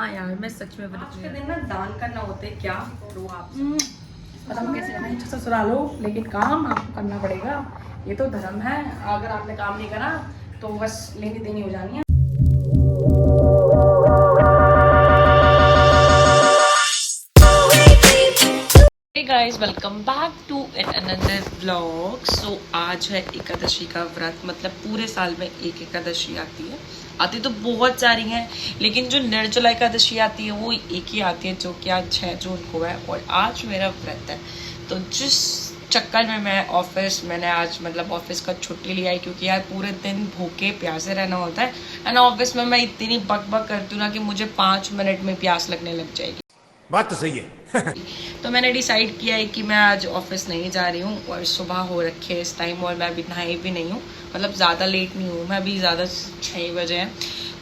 हाँ यार मैं सच में आज के दिन ना दान करना होता है क्या करो आप पता नहीं कैसे रहना है ससुराल हो, लेकिन काम आपको करना पड़ेगा, ये तो धर्म है। अगर आपने काम नहीं करा तो बस लेनी देनी हो जानी है। Hey guys, welcome back to another vlog. So आज है एकादशी का व्रत। मतलब पूरे साल में एक एकादशी आती है, आती तो बहुत सारी हैं, लेकिन जो निर्जला एकादशी आती है वो एक ही आती है, जो कि आज 6 जून को है। और आज मेरा व्रत है, तो जिस चक्कर में मैंने आज मतलब ऑफिस का छुट्टी लिया है, क्योंकि यार पूरे दिन भूखे प्यासे रहना होता है। एंड ऑफिस में मैं इतनी बक करती हूँ ना कि मुझे 5 मिनट में प्यास लगने लग जाएगी। बात तो सही है। तो मैंने डिसाइड किया है कि मैं आज ऑफिस नहीं जा रही हूँ, और सुबह हो रखी है इस टाइम, और मैं अभी नहाई भी नहीं हूँ। मतलब ज़्यादा लेट नहीं हूँ मैं, अभी ज़्यादा 6 बजे हैं।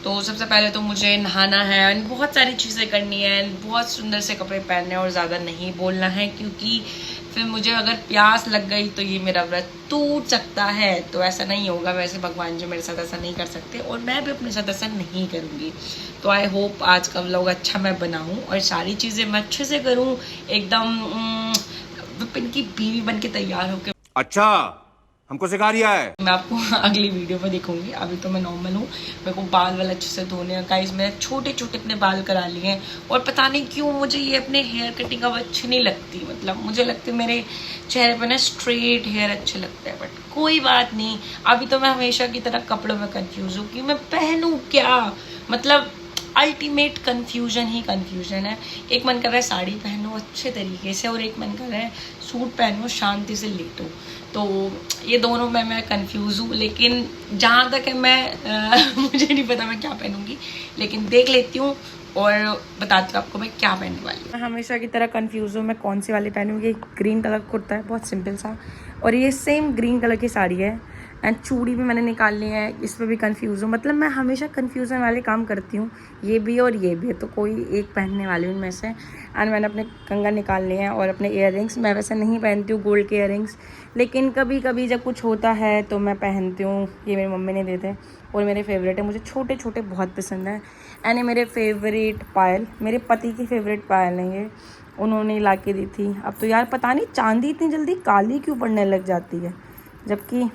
तो सबसे पहले तो मुझे नहाना है, एंड बहुत सारी चीज़ें करनी है, एंड बहुत सुंदर से कपड़े पहनने हैं, और ज़्यादा नहीं बोलना है, क्योंकि फिर मुझे अगर प्यास लग गई तो ये मेरा व्रत टूट सकता है। तो ऐसा नहीं होगा, वैसे भगवान जी मेरे साथ ऐसा नहीं कर सकते, और मैं भी अपने साथ ऐसा नहीं करूँगी। तो आई होप आज का व्लॉग अच्छा मैं बनाऊँ, और सारी चीज़ें मैं अच्छे से करूँ, एकदम विपिन की बीवी बन के तैयार होकर। अच्छा, हमको सिखा रिया है। मैं आपको अगली वीडियो में दिखूंगी। अभी तो मैं नॉर्मल हूँ, मेरे को बाल वाल अच्छे से धोने हैं। गाइस मैंने छोटे छोटे अपने बाल करा लिए हैं, और पता नहीं क्यों मुझे ये अपने हेयर कटिंग अब अच्छी नहीं लगती। मतलब मुझे लगती है मेरे चेहरे पर ना स्ट्रेट हेयर अच्छे लगते हैं, बट कोई बात नहीं। अभी तो मैं हमेशा की तरह कपड़ों में कंफ्यूज हूँ कि मैं पहनूँ क्या। मतलब अल्टीमेट कन्फ्यूजन ही कन्फ्यूजन है। एक मन कर रहा है साड़ी पहनो अच्छे तरीके से, और एक मन कर रहा है सूट पहनो शांति से लेटो। तो ये दोनों में मैं कंफ्यूज हूँ, लेकिन जहाँ तक है मैं मुझे नहीं पता मैं क्या पहनूंगी, लेकिन देख लेती हूँ और बताती हूँ आपको मैं क्या पहनने वाली हूँ। मैं हमेशा की तरह कंफ्यूज हूँ मैं कौन सी वाली पहनूंगी। ग्रीन कलर का कुर्ता है, बहुत सिंपल सा, और ये सेम ग्रीन कलर की साड़ी है, एंड चूड़ी भी मैंने निकाल ली है। इस पर भी कंफ्यूज हूँ। मतलब मैं हमेशा कंफ्यूजन वाले काम करती हूँ, ये भी और ये भी, तो कोई एक पहनने वाली हूँ इनमें से। एंड मैंने अपने कंगन निकाल लिए हैं, और अपने इयर रिंग्स। मैं वैसे नहीं पहनती हूँ गोल्ड के इयर रिंग्स, लेकिन कभी कभी जब कुछ होता है तो मैं पहनती हूँ। ये मेरी मम्मी ने दिए थे, और मेरे फेवरेट है, मुझे छोटे छोटे बहुत पसंद है। एंड ये मेरे फेवरेट पायल, मेरे पति की फेवरेट पायल है ये, उन्होंने ला के दी थी। अब तो यार पता नहीं चांदी इतनी जल्दी काली क्यों पड़ने लग जाती है, जबकि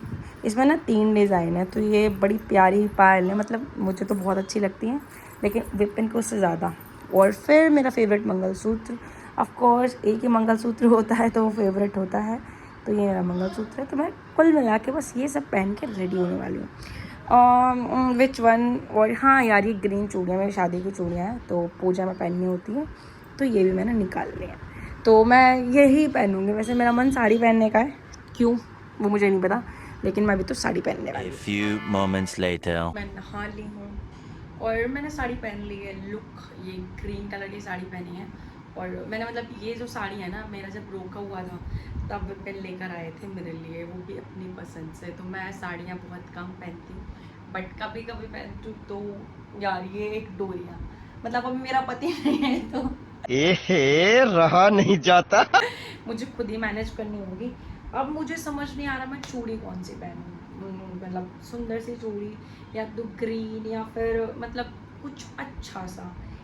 इसमें ना 3 डिज़ाइन है। तो ये बड़ी प्यारी पायल है, मतलब मुझे तो बहुत अच्छी लगती है, लेकिन विपिन को उससे ज़्यादा। और फिर मेरा फेवरेट मंगलसूत्र, ऑफ कोर्स एक ही मंगलसूत्र होता है तो वो फेवरेट होता है, तो ये मेरा मंगलसूत्र है। तो मैं कुल मिला के बस ये सब पहन के रेडी होने वाली हूँ। Which one. और हाँ यार, ये ग्रीन चूड़ियाँ मेरी शादी की चूड़ियाँ हैं, तो पूजा में पहननी होती है, तो ये भी मैंने निकाल लिया। तो मैं यही पहनूँगी। वैसे मेरा मन साड़ी पहनने का है, क्यों वो मुझे नहीं पता, लेकिन मैं अभी तो साड़ी पहनने वाली हूँ। A few moments later. मैं नहा ली हूँ, और मैंने साड़ी पहन ली है। लुक, ये ग्रीन कलर की साड़ी पहनी है, और मैंने मतलब ये जो साड़ी है ना, मेरा जब रोका हुआ था तब विपिन लेकर आए थे मेरे लिए, वो भी अपनी पसंद से। तो मैं साड़ियाँ बहुत कम पहनती हूँ, बट कभी कभी पहनती हूँ। तो यार ये एक डोरिया, मतलब अभी मेरा पति नहीं है तो रहा नहीं जाता। मुझे खुद ही मैनेज करनी होगी। अब मुझे समझ नहीं आ रहा मैं चूड़ी कौन सी पहनूँ। मतलब सुंदर सी चूड़ी, या तो ग्रीन, या फिर मतलब कुछ अच्छा सा।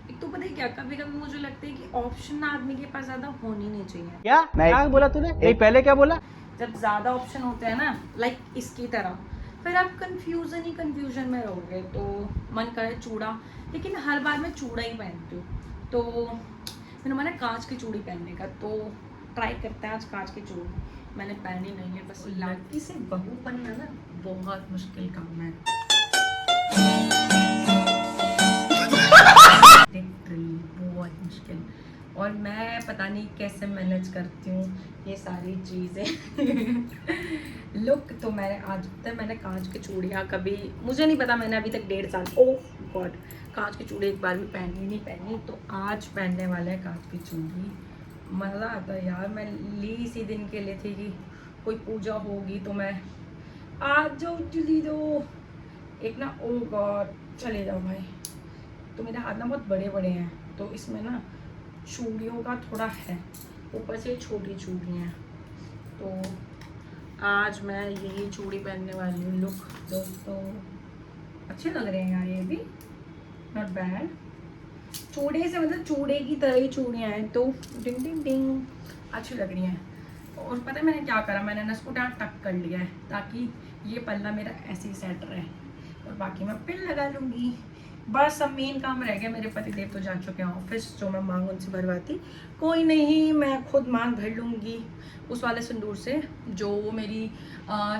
एक तो पता है क्या, कभी कभी मुझे लगता है कि ऑप्शन आदमी के पास ज़्यादा होनी नहीं चाहिए। क्या क्या बोला तूने? नहीं, पहले क्या बोला? जब ज़्यादा ऑप्शन होते हैं ना, लाइक इसकी तरह, फिर आप कंफ्यूजन ही कंफ्यूजन में रहोगे। तो मन करे चूड़ा, लेकिन हर बार मैं चूड़ा ही पहनती हूँ। तो मेरा मन है कांच की चूड़ी पहनने का, तो ट्राई करते हैं आज कांच की चूड़ी। मैंने पहनी नहीं है, बस लड़की से बहू बनना ना बहुत मुश्किल काम है। लिटरली बहुत मुश्किल, और मैं पता नहीं कैसे मैनेज करती हूँ ये सारी चीज़ें। लुक तो मैंने आज तक मैंने कांच की चूड़ियाँ कभी, मुझे नहीं पता, मैंने अभी तक 1.5 साल, ओह गॉड, कांच की चूड़ी एक बार भी नहीं पहनी। तो आज पहनने वाले हैं कांच की चूड़ी। मज़ा आता है यार। मैं ली इसी दिन के लिए थी कि कोई पूजा होगी तो मैं आज जो चली दो एक ना, ओ गॉड चले जाओ भाई। तो मेरे हाथ ना बहुत बड़े बड़े हैं, तो इसमें ना चूड़ियों का थोड़ा है, ऊपर से छोटी चूड़ियाँ हैं। तो आज मैं यही चूड़ी पहनने वाली हूँ। लुक दोस्तों अच्छे लग रहे हैं यार, ये भी नॉट बैड। चूड़े से मतलब चूड़े की तरह ही चूड़ियाँ हैं, तो डिंग डिंग डिंग अच्छी लग रही हैं। और पता है मैंने क्या करा, मैंने ना इसको टक कर लिया है ताकि ये पल्ला मेरा ऐसे ही सेट रहे, और बाकी मैं पिन लगा लूँगी। बस अब मेन काम रह गया, मेरे पतिदेव तो जा चुके हैं ऑफिस, जो मैं मांग उनसे भरवाती। कोई नहीं, मैं खुद मांग भर लूँगी उस वाले सिंदूर से जो वो मेरी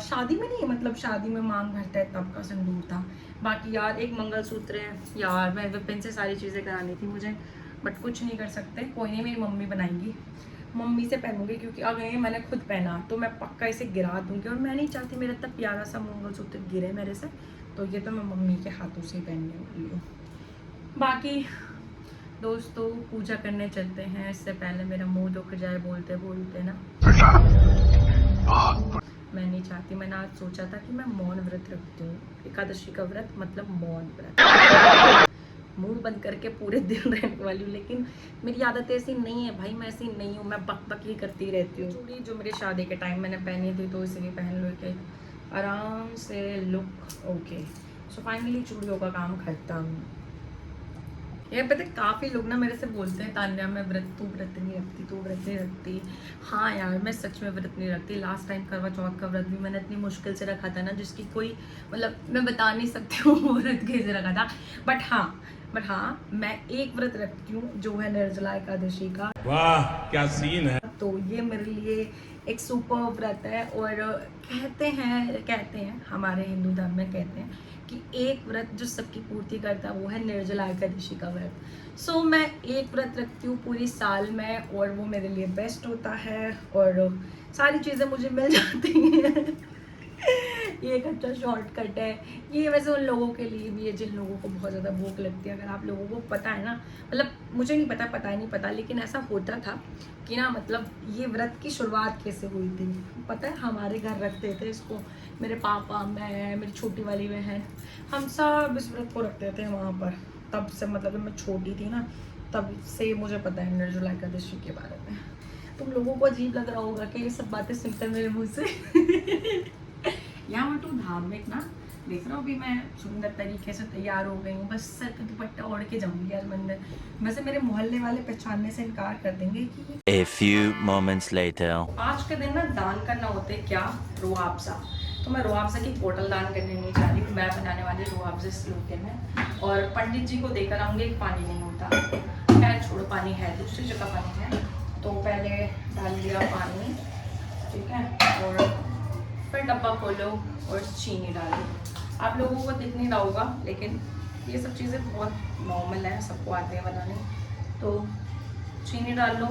शादी में नहीं, मतलब शादी में मांग भरता है तब का सिंदूर था। बाकी यार एक मंगलसूत्र है यार, मैं विपिन से सारी चीज़ें करानी थी मुझे, बट कुछ नहीं कर सकते। कोई नहीं, मेरी मम्मी बनाएंगी, मम्मी से पहनूंगी, क्योंकि अगर ये मैंने खुद पहना तो मैं पक्का इसे गिरा दूँगी, और मैं नहीं चाहती मेरा इतना प्यारा सा मंगलसूत्र गिरे मेरे से, तो ये तो मैं मम्मी के हाथों से ही पहनने वाली हूँ। बाकी दोस्तों पूजा करने चलते हैं, इससे पहले मेरा मुंह दुख जाए बोलते बोलते ना। मैं नहीं चाहती, मैंने आज सोचा था कि मैं मौन व्रत रखती हूँ, एकादशी का व्रत मतलब मौन व्रत, मुंह बंद करके पूरे दिन रहने वाली हूँ, लेकिन मेरी आदत ऐसी नहीं है भाई, मैं ऐसी नहीं हूँ, मैं बक बक ही करती रहती हूँ। चूड़ी जो मेरे शादी के टाइम मैंने पहनी थी तो इसे भी पहन लो के आराम से लुक ओके। सो फाइनली चूड़ियों का काम खत्म। ये पता है काफ़ी लोग ना मेरे से बोलते हैं तान्या मैं तू व्रत नहीं रखती, तू व्रत नहीं रखती। हाँ यार मैं सच में व्रत नहीं रखती। लास्ट टाइम करवा चौथ का व्रत भी मैंने इतनी मुश्किल से रखा था ना, जिसकी कोई मतलब मैं बता नहीं सकती हूँ वो व्रत कैसे रखा था। बट हाँ मैं एक व्रत रखती हूँ जो है निर्जला एकादशी का। वाह क्या सीन है। तो ये मेरे लिए एक सुपर व्रत है, और कहते हैं हमारे हिंदू धर्म में कहते हैं कि एक व्रत जो सबकी पूर्ति करता है वो है निर्जला एकादशी का व्रत। सो मैं एक व्रत रखती हूँ पूरी साल में, और वो मेरे लिए बेस्ट होता है, और सारी चीज़ें मुझे मिल जाती हैं। ये एक अच्छा शॉर्टकट है ये, वैसे उन लोगों के लिए भी है जिन लोगों को बहुत ज़्यादा भूख लगती है। अगर आप लोगों को पता है ना, मतलब मुझे नहीं पता, लेकिन ऐसा होता था कि ना, मतलब ये व्रत की शुरुआत कैसे हुई थी पता है, हमारे घर रखते थे इसको, मेरे पापा, मैं, मेरी छोटी वाली बहन, हम सब इस व्रत को रखते थे वहाँ पर। तब से मतलब जब मैं छोटी थी ना तब से मुझे पता है निर्जला एकादशी के बारे में। तुम लोगों को अजीब लग रहा होगा कि ये सब बातें सुनकर मेरे मुँह से। यहाँ मैं तो धार्मिक ना देख रहा हूँ, अभी मैं सुंदर तरीके से तैयार हो गई हूँ, बस सर पे दुपट्टा ओढ़ के जाऊंगी आज मंदिर। वैसे मेरे मोहल्ले वाले पहचानने से इनकार कर देंगे कि A few moments later. आज के दिन ना दान करना होता है क्या, रुआवजा। तो मैं रुआवजा की बोतल दान करने नहीं जा रही हूँ, मैं बनाने वाली रुआवजा स्लोके में, और पंडित जी को देकर आऊँगी। एक पानी नहीं होता, खैर छोड़ो, पानी है दूसरी जगह पानी है। तो पहले डाल दिया पानी, ठीक है, और फिर डब्बा खोलो और चीनी डालो। आप लोगों को दिख नहीं रहा होगा, लेकिन ये सब चीज़ें बहुत नॉर्मल है, सबको आते हैं बनाने। तो चीनी डाल लो।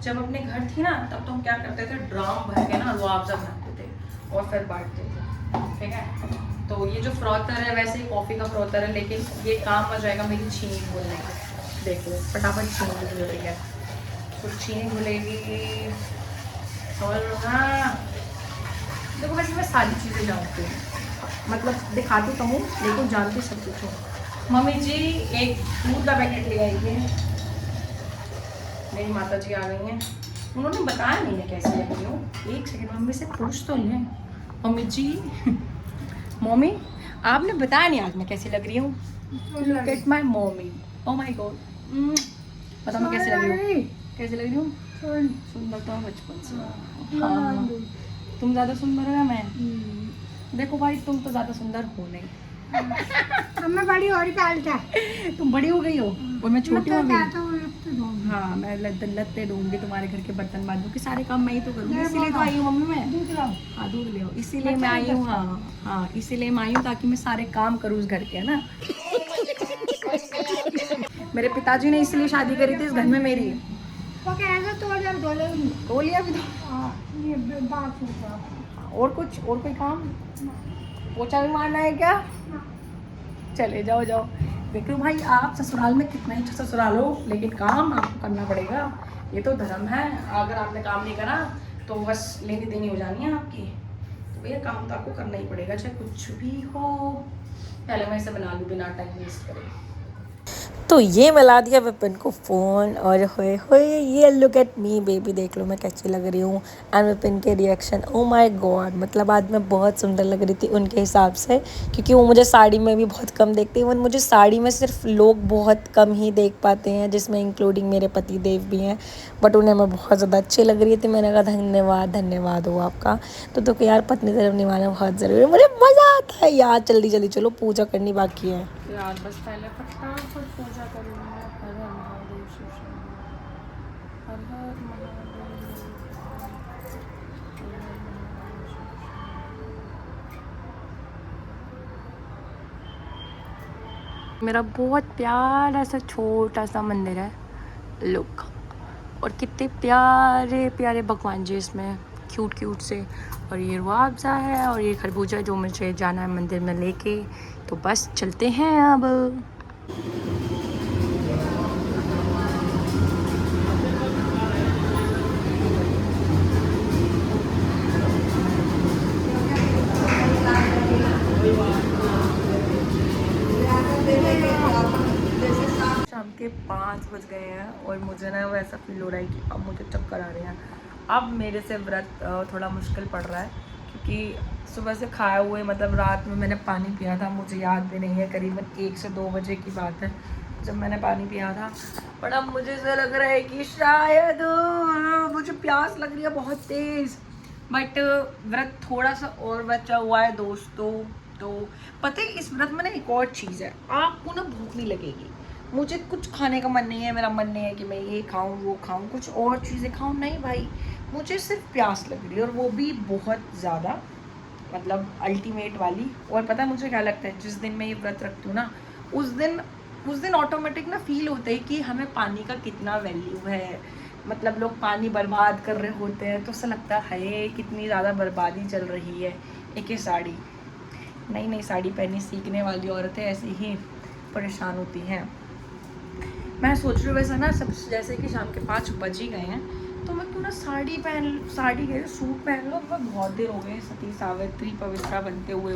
जब अपने घर थी ना तब तो हम क्या करते थे, ड्राम भर के ना रुआवजा बनाते थे और फिर बांटते थे, ठीक है। तो ये जो फ्रॉथर है वैसे ही कॉफ़ी का फ्रॉथर है, लेकिन ये काम आ जाएगा मेरी चीनी घोलने का। देखो फटाफट चीनी घुल रही है, तो चीनी घुलेगी। और हाँ देखो, वैसे मैं सारी चीज़ें जानती हूँ, मतलब दिखाती तो हूँ लेकिन जानती सब कुछ हूँ। मम्मी जी एक दूध का पैकेट ले आई है, मेरी माता जी आ गई हैं, उन्होंने बताया नहीं है कैसे लग रही हूँ। एक सेकंड मम्मी से पूछ तो लें। मम्मी जी मम्मी आपने बताया नहीं आज मैं कैसी लग रही हूँ। Look at my mummy, oh my God, पता मैं कैसे लग रही हूँ, कैसे लग रही हूँ, सुंदर तो बचपन से। हाँ तुम ज़्यादा सुंदर हो या मैं? देखो भाई तुम तो ज़्यादा सुंदर हो नहीं। मैं बड़ी और था। तुम बड़ी हो गई हो और मैं छोटी हो गई। मैं हाँ मैं लत्ते ढूंढूंगी तुम्हारे घर के बर्तन बाजू के सारे काम मैं ही तो करूँगी, इसीलिए तो आई हूँ मम्मी मैं। दूध लाओ। हाँ दूध ले आओ, इसीलिए मैं आई हूँ। हाँ इसीलिए मैं आई हूँ ताकि मैं सारे काम करूँ उस घर के, है ना। मेरे पिताजी ने इसलिए शादी करी थी इस घर में मेरी। वो कह रहा तो जब धोले धो लिया भी तो। ये बात होगा। और कोई काम, पोछा भी मारना है क्या? चले जाओ देखो भाई, आप ससुराल में कितना ही अच्छा ससुराल हो, लेकिन काम आपको करना पड़ेगा, ये तो धर्म है। अगर आपने काम नहीं करा तो बस लेनी देनी हो जानी है आपकी। तो भैया काम तो आपको करना ही पड़ेगा चाहे कुछ भी हो। पहले मैं इसे बना लूँ बिना टाइम वेस्ट करे। तो ये मिला दिया विपिन को फ़ोन और होए होए ये लुक एट मी बेबी, देख लो मैं कैसी लग रही हूँ। एंड विपिन के रिएक्शन, ओ माय गॉड, मतलब आज मैं बहुत सुंदर लग रही थी उनके हिसाब से, क्योंकि वो मुझे साड़ी में भी बहुत कम देखते हैं। इवन मुझे साड़ी में सिर्फ लोग बहुत कम ही देख पाते हैं, जिसमें इंक्लूडिंग मेरे पति देव भी हैं, बट उन्हें मैं बहुत ज़्यादा अच्छी लग रही थी। मैंने कहा धन्यवाद धन्यवाद हो आपका। तो यार पत्नी तरफ निभाना बहुत ज़रूरी है, मुझे मज़ा आता है यार। जल्दी जल्दी चलो, पूजा करनी बाकी है यार, बस पहले फटाफट पूजा करूँगा। हर हर महादेव, शिव शंकर, हर हर महादेव। मेरा बहुत प्यारा सा छोटा सा मंदिर है, लुक, और कितने प्यारे प्यारे भगवान जी इसमें, क्यूट क्यूट से। और ये रुआवज़ा है और ये खरबूजा जो मुझे जाना है मंदिर में लेके। तो बस चलते हैं अब। शाम के 5 बज गए हैं और मुझे ना वैसा फील हो रहा है कि अब मुझे चक्कर आ रहे हैं। अब मेरे से व्रत थोड़ा मुश्किल पड़ रहा है, क्योंकि सुबह से खाए हुए, मतलब रात में मैंने पानी पिया था, मुझे याद भी नहीं है, करीबन 1 से 2 बजे की बात है जब मैंने पानी पिया था। पर अब मुझे ऐसा लग रहा है कि शायद मुझे प्यास लग रही है बहुत तेज़। बट व्रत थोड़ा सा और बचा हुआ है दोस्तों। तो पता है इस व्रत में ना एक और चीज़ है, आपको ना भूख नहीं लगेगी। मुझे कुछ खाने का मन नहीं है, मेरा मन नहीं है कि मैं ये खाऊं वो खाऊं, कुछ और चीज़ें खाऊं, नहीं भाई, मुझे सिर्फ प्यास लग रही है, और वो भी बहुत ज़्यादा, मतलब अल्टीमेट वाली। और पता है मुझे क्या लगता है, जिस दिन मैं ये व्रत रखती हूँ ना, उस दिन ऑटोमेटिक ना फील होता है कि हमें पानी का कितना वैल्यू है। मतलब लोग पानी बर्बाद कर रहे होते हैं तो ऐसा लगता है कितनी ज़्यादा बर्बादी चल रही है। एक ही साड़ी, नई नई साड़ी पहनी सीखने वाली औरतें ऐसे ही परेशान होती हैं। मैं सोच रही हूँ वैसे ना, सब जैसे कि शाम के 5 बज ही गए हैं, तो मैं क्यों ना साड़ी के सूट पहन लो। मैं बहुत देर हो गए सती सावित्री पवित्रा बनते हुए।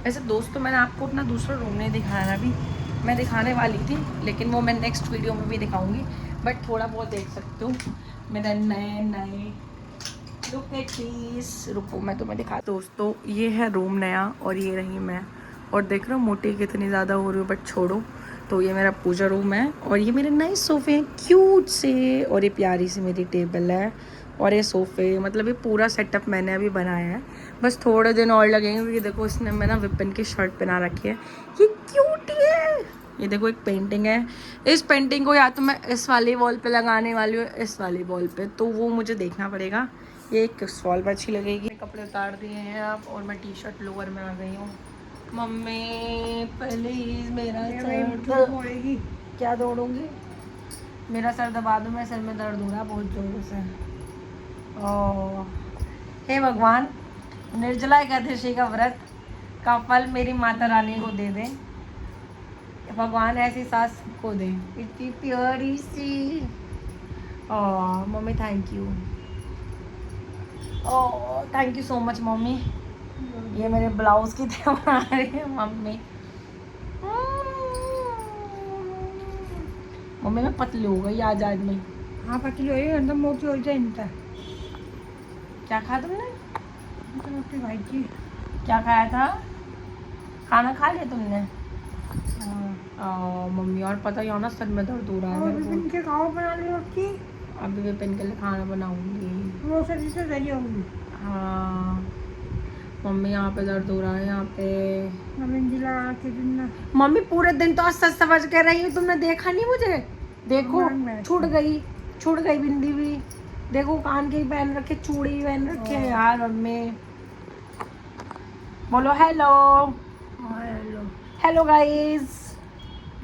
वैसे दोस्तों मैंने आपको अपना दूसरा रूम नहीं दिखाया, अभी मैं दिखाने वाली थी, लेकिन वो मैं नेक्स्ट वीडियो में भी दिखाऊंगी। बट थोड़ा बहुत देख सकते हो मेरा नए लुक एट दिस। रुको मैं तुम्हें दिखा। दोस्तों ये है रूम नया, और ये रही मैं, और देख रहे हो मोटी कितनी ज़्यादा हो रही हूँ, बट छोड़ो। तो ये मेरा पूजा रूम है, और ये मेरे नए सोफ़े हैं क्यूट से, और ये प्यारी सी मेरी टेबल है, और ये सोफ़े, मतलब ये पूरा सेटअप मैंने अभी बनाया है। बस थोड़े दिन और लगेंगे, क्योंकि देखो इसने मैं ना विपिन की शर्ट पहना रखी है, ये क्यूट है। ये देखो एक पेंटिंग है, इस पेंटिंग को या तो मैं इस वाली वॉल पे लगाने वाली हूँ, इस वाली वॉल पे, तो वो मुझे देखना पड़ेगा ये किस वॉल पर अच्छी लगेगी। कपड़े उतार दिए हैं आप, और मैं टी शर्ट लोअर में आ गई हूँ। मम्मी प्लीज मेरा सर दौड़ेगी। क्या दौड़ूंगी? मेरा सर दबा दो, मैं सर में दर्द हो रहा बहुत जोर से। ओह हे भगवान, निर्जला एकादशी का व्रत का फल मेरी माता रानी को दे दे भगवान, ऐसी सास को दे, इतनी प्यारी सी। Oh mummy thank you, oh thank you so much mummy. ये मेरे ब्लाउज की तरह बना रही है मम्मी। मम्मी मैं पतली हो गई आज में। हाँ पतली हो गई, अंदर मोटी हो जाए इनका। क्या खाया तुमने? मोटी भाई, क्या खाया था? खाना खा लिया तुमने? मम्मी और पता ही ना सर में दर्द हो रहा है। विपिन के खाओ बना ली रोटी। अभी विपिन के लिए खाना बनाऊंगी। वो सब्जी से दही होगी। हाँ मम्मी यहाँ पे दर्द हो रहा है, यहाँ पे। मम्मी लगा के दिन मम्मी पूरे दिन तो सच समझ के रही हूँ, तुमने देखा नहीं मुझे? देखो छूट गई बिंदी भी, देखो कान के ही पहन रखे, चूड़ी भी पहन रखे हैं यार मम्मी। बोलो हेलो। Hello hello guys.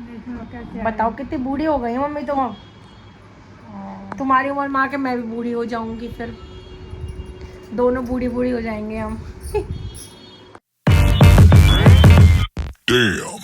कैसे बताओ कितनी बूढ़ी हो गई मम्मी तुम अब। तुम्हारी उम्र माँ के मैं भी बूढ़ी हो जाऊंगी, फिर दोनों बूढ़ी हो जाएंगे हम। Damn.